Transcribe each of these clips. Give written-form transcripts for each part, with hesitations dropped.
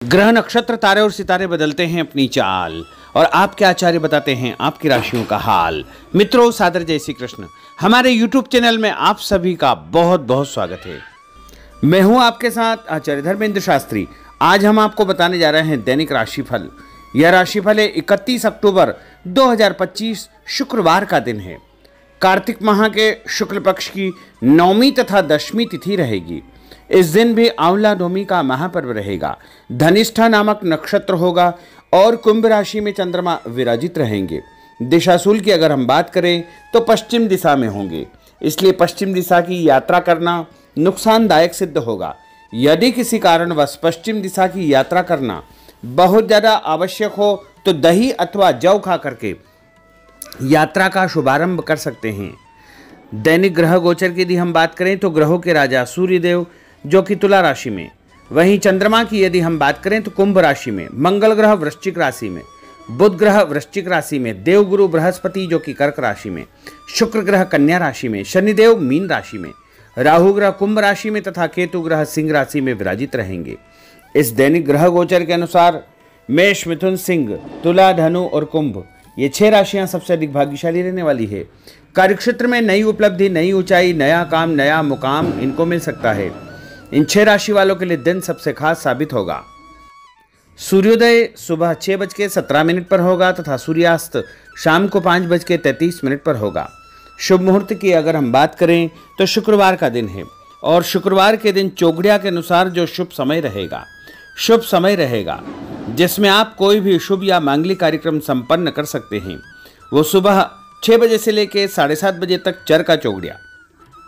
ग्रह नक्षत्र तारे और सितारे बदलते हैं अपनी चाल और आपके आचार्य बताते हैं आपकी राशियों का हाल। मित्रों, सादर जय श्री कृष्ण। हमारे YouTube चैनल में आप सभी का बहुत बहुत स्वागत है। मैं हूं आपके साथ आचार्य धर्मेंद्र शास्त्री। आज हम आपको बताने जा रहे हैं दैनिक राशिफल। यह राशिफल है 31 अक्टूबर 2025 शुक्रवार का दिन है। कार्तिक माह के शुक्ल पक्ष की नौमी तथा दशमी तिथि रहेगी। इस दिन भी आंवला नौमी का महापर्व रहेगा। धनिष्ठा नामक नक्षत्र होगा और कुंभ राशि में चंद्रमा विराजित रहेंगे। दिशाशूल की अगर हम बात करें तो पश्चिम दिशा में होंगे, इसलिए पश्चिम दिशा की यात्रा करना नुकसानदायक सिद्ध होगा। यदि किसी कारणवश पश्चिम दिशा की यात्रा करना बहुत ज़्यादा आवश्यक हो तो दही अथवा जौ खा करके यात्रा का शुभारंभ कर सकते हैं। दैनिक ग्रह गोचर की यदि हम बात करें तो ग्रहों के राजा सूर्यदेव जो कि तुला राशि में, वहीं चंद्रमा की यदि हम बात करें तो कुंभ राशि में, मंगल ग्रह वृश्चिक राशि में, बुध ग्रह वृश्चिक राशि में, देवगुरु बृहस्पति जो कि कर्क राशि में, शुक्र ग्रह कन्या राशि में, शनिदेव मीन राशि में, राहु ग्रह कुंभ राशि में तथा केतु ग्रह सिंह राशि में विराजित रहेंगे। इस दैनिक ग्रह गोचर के अनुसार मेष, मिथुन, सिंह, तुला, धनु और कुंभ ये 6 राशियां सबसे अधिक भाग्यशाली रहने वाली है। कार्यक्षेत्र में नई उपलब्धि, नई ऊंचाई, नया काम, नया मुकाम इनको मिल सकता है। इन 6 राशि वालों के लिए दिन सबसे खास साबित होगा। सूर्योदय सुबह 6:17 पर होगा तथा सूर्यास्त शाम को 5:33 पर होगा। शुभ मुहूर्त की अगर हम बात करें तो शुक्रवार का दिन है और शुक्रवार के दिन चौगड़िया के अनुसार जो शुभ समय रहेगा जिसमें आप कोई भी शुभ या मांगलिक कार्यक्रम संपन्न कर सकते हैं, वो सुबह 6 बजे से लेकर 7:30 बजे तक चर का चौगड़िया,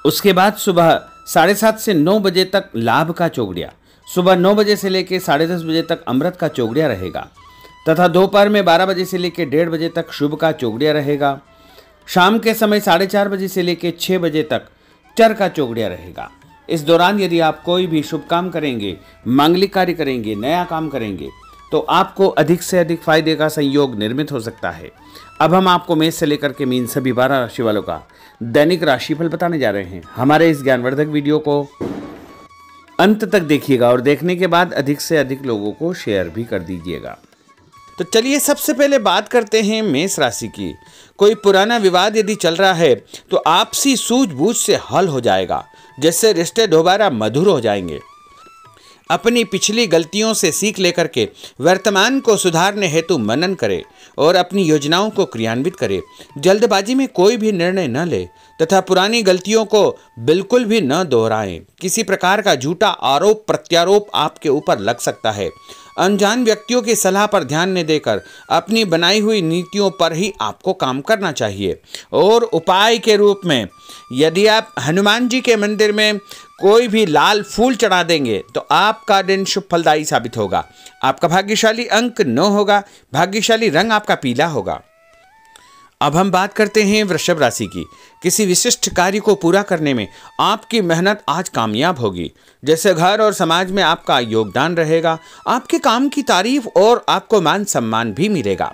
उसके बाद सुबह 7:30 से 9 बजे तक लाभ का चौगड़िया, सुबह 9 बजे से लेकर 10:30 बजे तक अमृत का चौगड़िया रहेगा तथा दोपहर में 12 बजे से लेकर 1:30 बजे तक शुभ का चौगड़िया रहेगा। शाम के समय 4:30 बजे से लेकर 6 बजे तक चर का चौगड़िया रहेगा। इस दौरान यदि आप कोई भी शुभ काम करेंगे, मांगलिक कार्य करेंगे, नया काम करेंगे तो आपको अधिक से अधिक फायदे का संयोग निर्मित हो सकता है। अब हम आपको मेष से लेकर के मीन सभी 12 राशि वालों का दैनिक राशिफल बताने जा रहे हैं। हमारे इस ज्ञानवर्धक वीडियो को अंत तक देखिएगा और देखने के बाद अधिक से अधिक लोगों को शेयर भी कर दीजिएगा। तो चलिए सबसे पहले बात करते हैं मेष राशि की। कोई पुराना विवाद यदि चल रहा है तो आपसी सूझबूझ से हल हो जाएगा, जिससे रिश्ते दोबारा मधुर हो जाएंगे। अपनी पिछली गलतियों से सीख लेकर के वर्तमान को सुधारने हेतु मनन करें और अपनी योजनाओं को क्रियान्वित करें। जल्दबाजी में कोई भी निर्णय न ले तथा पुरानी गलतियों को बिल्कुल भी न दोहराएं। किसी प्रकार का झूठा आरोप प्रत्यारोप आपके ऊपर लग सकता है। अनजान व्यक्तियों की सलाह पर ध्यान न देकर अपनी बनाई हुई नीतियों पर ही आपको काम करना चाहिए। और उपाय के रूप में यदि आप हनुमान जी के मंदिर में कोई भी लाल फूल चढ़ा देंगे तो आपका दिन शुभ फलदायी साबित होगा। आपका भाग्यशाली अंक 9 होगा। भाग्यशाली रंग आपका पीला होगा। अब हम बात करते हैं वृषभ राशि की। किसी विशिष्ट कार्य को पूरा करने में आपकी मेहनत आज कामयाब होगी। जैसे घर और समाज में आपका योगदान रहेगा, आपके काम की तारीफ और आपको मान सम्मान भी मिलेगा।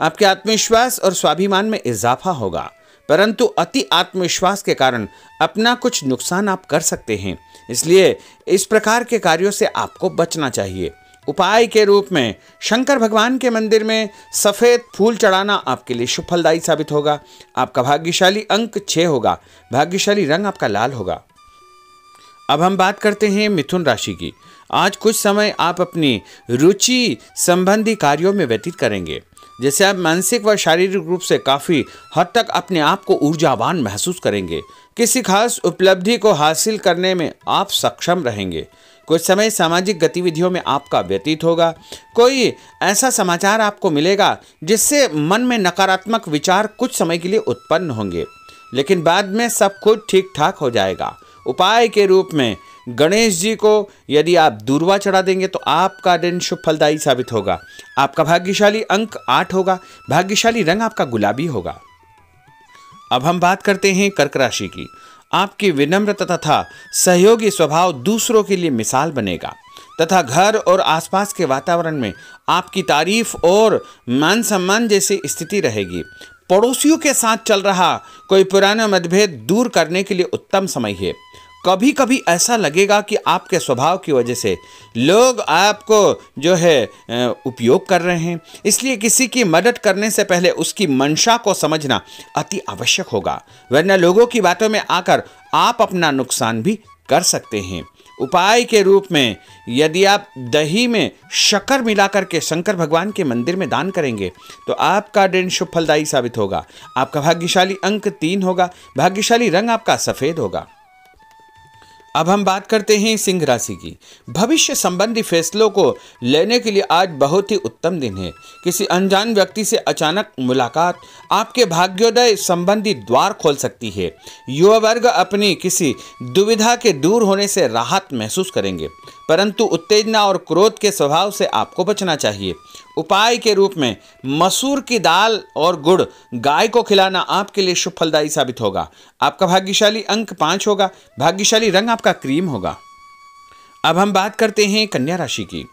आपके आत्मविश्वास और स्वाभिमान में इजाफा होगा, परंतु अति आत्मविश्वास के कारण अपना कुछ नुकसान आप कर सकते हैं, इसलिए इस प्रकार के कार्यों से आपको बचना चाहिए। उपाय के रूप में शंकर भगवान के मंदिर में सफ़ेद फूल चढ़ाना आपके लिए शुभ फलदायी साबित होगा। आपका भाग्यशाली अंक 6 होगा। भाग्यशाली रंग आपका लाल होगा। अब हम बात करते हैं मिथुन राशि की। आज कुछ समय आप अपनी रुचि संबंधी कार्यों में व्यतीत करेंगे, जैसे आप मानसिक व शारीरिक रूप से काफ़ी हद तक अपने आप को ऊर्जावान महसूस करेंगे। किसी खास उपलब्धि को हासिल करने में आप सक्षम रहेंगे। कुछ समय सामाजिक गतिविधियों में आपका व्यतीत होगा। कोई ऐसा समाचार आपको मिलेगा जिससे मन में नकारात्मक विचार कुछ समय के लिए उत्पन्न होंगे, लेकिन बाद में सब कुछ ठीक ठाक हो जाएगा। उपाय के रूप में गणेश जी को यदि आप दूर्वा चढ़ा देंगे तो आपका दिन शुभ फलदायी साबित होगा। आपका भाग्यशाली अंक 8 होगा। भाग्यशाली रंग आपका गुलाबी होगा। अब हम बात करते हैं कर्क राशि की। आपकी विनम्रता तथा सहयोगी स्वभाव दूसरों के लिए मिसाल बनेगा तथा घर और आसपास के वातावरण में आपकी तारीफ और मान सम्मान जैसी स्थिति रहेगी। पड़ोसियों के साथ चल रहा कोई पुराना मतभेद दूर करने के लिए उत्तम समय है। कभी कभी ऐसा लगेगा कि आपके स्वभाव की वजह से लोग आपको जो है उपयोग कर रहे हैं, इसलिए किसी की मदद करने से पहले उसकी मंशा को समझना अति आवश्यक होगा, वरना लोगों की बातों में आकर आप अपना नुकसान भी कर सकते हैं। उपाय के रूप में यदि आप दही में शक्कर मिलाकर के शंकर भगवान के मंदिर में दान करेंगे तो आपका दिन शुभ फलदायी साबित होगा। आपका भाग्यशाली अंक 3 होगा। भाग्यशाली रंग आपका सफेद होगा। अब हम बात करते हैं सिंह राशि की। भविष्य संबंधी फैसलों को लेने के लिए आज बहुत ही उत्तम दिन है। किसी अनजान व्यक्ति से अचानक मुलाकात आपके भाग्योदय संबंधी द्वार खोल सकती है। युवा वर्ग अपनी किसी दुविधा के दूर होने से राहत महसूस करेंगे, परंतु उत्तेजना और क्रोध के स्वभाव से आपको बचना चाहिए। उपाय के रूप में मसूर की दाल और गुड़ गाय को खिलाना आपके लिए शुभ फलदायी साबित होगा। आपका भाग्यशाली अंक 5 होगा। भाग्यशाली रंग आपका क्रीम होगा। अब हम बात करते हैं कन्या राशि की।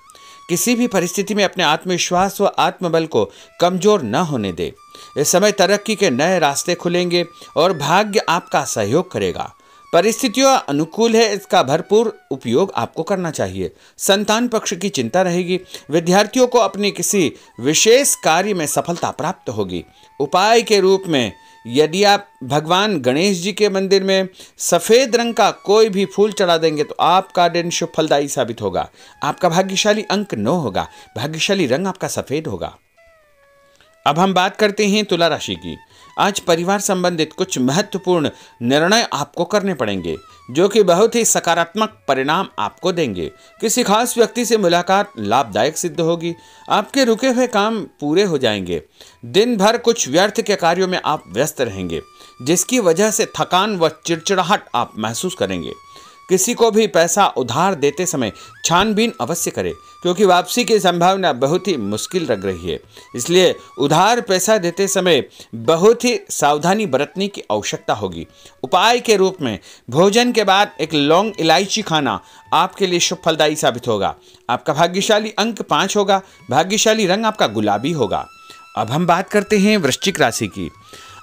किसी भी परिस्थिति में अपने आत्मविश्वास व आत्मबल को कमजोर न होने दे। इस समय तरक्की के नए रास्ते खुलेंगे और भाग्य आपका सहयोग करेगा। परिस्थितियां अनुकूल है, इसका भरपूर उपयोग आपको करना चाहिए। संतान पक्ष की चिंता रहेगी। विद्यार्थियों को अपनी किसी विशेष कार्य में सफलता प्राप्त होगी। उपाय के रूप में यदि आप भगवान गणेश जी के मंदिर में सफेद रंग का कोई भी फूल चढ़ा देंगे तो आपका दिन शुभ फलदायी साबित होगा। आपका भाग्यशाली अंक 9 होगा। भाग्यशाली रंग आपका सफेद होगा। अब हम बात करते हैं तुला राशि की। आज परिवार संबंधित कुछ महत्वपूर्ण निर्णय आपको करने पड़ेंगे जो कि बहुत ही सकारात्मक परिणाम आपको देंगे। किसी खास व्यक्ति से मुलाकात लाभदायक सिद्ध होगी। आपके रुके हुए काम पूरे हो जाएंगे। दिन भर कुछ व्यर्थ के कार्यों में आप व्यस्त रहेंगे, जिसकी वजह से थकान व चिड़चिड़ाहट आप महसूस करेंगे। किसी को भी पैसा उधार देते समय छानबीन अवश्य करें, क्योंकि वापसी की संभावना बहुत ही मुश्किल लग रही है। इसलिए उधार पैसा देते समय बहुत ही सावधानी बरतने की आवश्यकता होगी। उपाय के रूप में भोजन के बाद एक लौंग इलायची खाना आपके लिए शुभ फलदायी साबित होगा। आपका भाग्यशाली अंक 5 होगा। भाग्यशाली रंग आपका गुलाबी होगा। अब हम बात करते हैं वृश्चिक राशि की।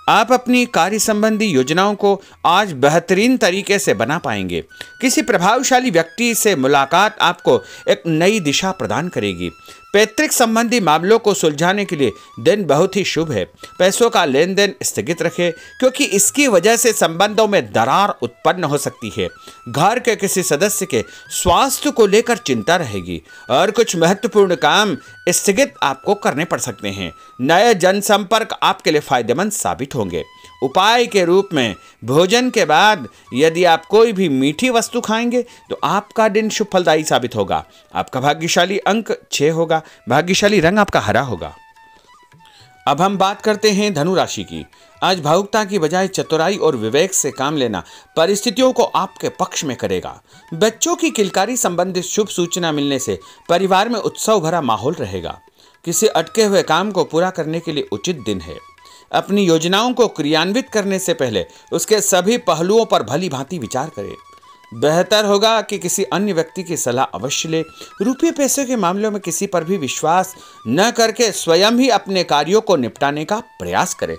आप अपनी कार्य संबंधी योजनाओं को आज बेहतरीन तरीके से बना पाएंगे। किसी प्रभावशाली व्यक्ति से मुलाकात आपको एक नई दिशा प्रदान करेगी। पैतृक संबंधी मामलों को सुलझाने के लिए दिन बहुत ही शुभ है। पैसों का लेन देन स्थगित रखें, क्योंकि इसकी वजह से संबंधों में दरार उत्पन्न हो सकती है। घर के किसी सदस्य के स्वास्थ्य को लेकर चिंता रहेगी और कुछ महत्वपूर्ण काम स्थगित आपको करने पड़ सकते हैं। नए जनसंपर्क आपके लिए फायदेमंद साबित होंगे। उपाय के रूप में भोजन के बाद यदि आप कोई भी मीठी वस्तु खाएंगे तो आपका दिन शुभ फलदायी साबित होगा। आपका भाग्यशाली अंक 6 होगा। भाग्यशाली रंग आपका हरा होगा। अब हम बात करते हैं धनु राशि की। आज भावुकता की बजाय चतुराई और विवेक से काम लेना परिस्थितियों को आपके पक्ष में करेगा। बच्चों की किलकारी संबंधित शुभ सूचना मिलने से परिवार में उत्सव भरा माहौल रहेगा। किसी अटके हुए काम को पूरा करने के लिए उचित दिन है। अपनी योजनाओं को क्रियान्वित करने से पहले उसके सभी पहलुओं पर भली भांति विचार करें। बेहतर होगा कि किसी अन्य व्यक्ति की सलाह अवश्य ले। रुपये पैसे के मामलों में किसी पर भी विश्वास न करके स्वयं ही अपने कार्यों को निपटाने का प्रयास करें।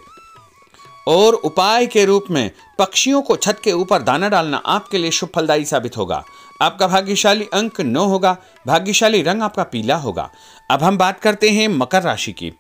और उपाय के रूप में पक्षियों को छत के ऊपर दाना डालना आपके लिए शुभ फलदायी साबित होगा। आपका भाग्यशाली अंक 9 होगा। भाग्यशाली रंग आपका पीला होगा। अब हम बात करते हैं मकर राशि की।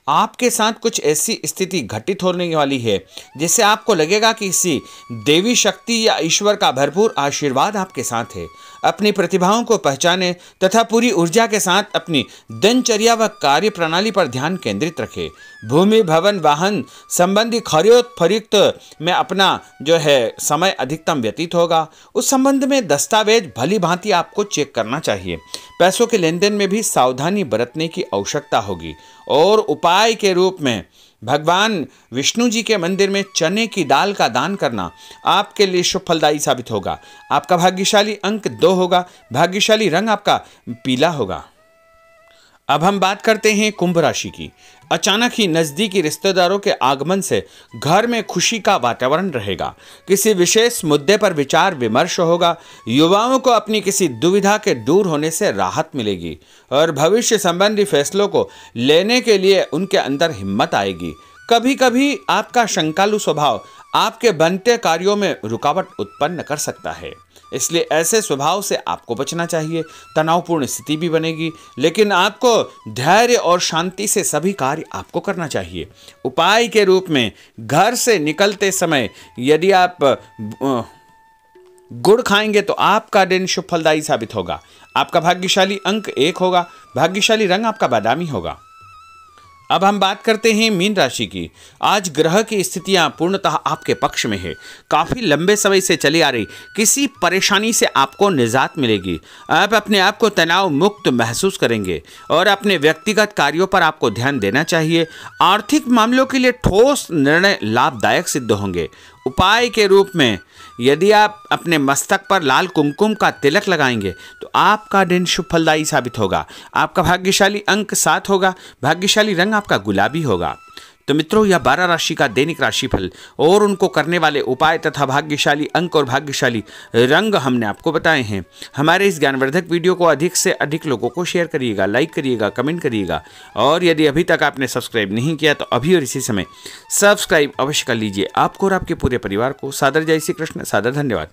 आपके साथ कुछ ऐसी स्थिति घटित होने वाली है जिससे आपको लगेगा कि किसी देवी शक्ति या ईश्वर का भरपूर आशीर्वाद आपके साथ है। अपनी प्रतिभाओं को पहचानें तथा पूरी ऊर्जा के साथ अपनी दिनचर्या व कार्य प्रणाली पर ध्यान केंद्रित रखें। भूमि भवन वाहन संबंधी खरीद फरोख्त में अपना जो है समय अधिकतम व्यतीत होगा। उस संबंध में दस्तावेज भली भांति आपको चेक करना चाहिए। पैसों के लेन देन में भी सावधानी बरतने की आवश्यकता होगी। और उपाय के रूप में भगवान विष्णु जी के मंदिर में चने की दाल का दान करना आपके लिए शुभ फलदायी साबित होगा। आपका भाग्यशाली अंक 2 होगा। भाग्यशाली रंग आपका पीला होगा। अब हम बात करते हैं कुंभ राशि की। अचानक ही नजदीकी रिश्तेदारों के आगमन से घर में खुशी का वातावरण रहेगा। किसी विशेष मुद्दे पर विचार विमर्श होगा। युवाओं को अपनी किसी दुविधा के दूर होने से राहत मिलेगी और भविष्य संबंधी फैसलों को लेने के लिए उनके अंदर हिम्मत आएगी। कभी कभी आपका शंकालु स्वभाव आपके बनते कार्यों में रुकावट उत्पन्न कर सकता है। इसलिए ऐसे स्वभाव से आपको बचना चाहिए। तनावपूर्ण स्थिति भी बनेगी, लेकिन आपको धैर्य और शांति से सभी कार्य आपको करना चाहिए। उपाय के रूप में घर से निकलते समय यदि आप गुड़ खाएंगे तो आपका दिन शुभ फलदायी साबित होगा। आपका भाग्यशाली अंक 1 होगा। भाग्यशाली रंग आपका बादामी होगा। अब हम बात करते हैं मीन राशि की। आज ग्रह की स्थितियां पूर्णतः आपके पक्ष में है। काफी लंबे समय से चली आ रही किसी परेशानी से आपको निजात मिलेगी। आप अपने आप को तनाव मुक्त महसूस करेंगे और अपने व्यक्तिगत कार्यों पर आपको ध्यान देना चाहिए। आर्थिक मामलों के लिए ठोस निर्णय लाभदायक सिद्ध होंगे। उपाय के रूप में यदि आप अपने मस्तक पर लाल कुमकुम का तिलक लगाएंगे तो आपका दिन शुभ फलदायी साबित होगा। आपका भाग्यशाली अंक 7 होगा। भाग्यशाली रंग आपका गुलाबी होगा। तो मित्रों, यह 12 राशि का दैनिक राशिफल और उनको करने वाले उपाय तथा भाग्यशाली अंक और भाग्यशाली रंग हमने आपको बताए हैं। हमारे इस ज्ञानवर्धक वीडियो को अधिक से अधिक लोगों को शेयर करिएगा, लाइक करिएगा, कमेंट करिएगा और यदि अभी तक आपने सब्सक्राइब नहीं किया तो अभी और इसी समय सब्सक्राइब अवश्य कर लीजिए। आपको और आपके पूरे परिवार को सादर जय श्री कृष्ण, सादर धन्यवाद।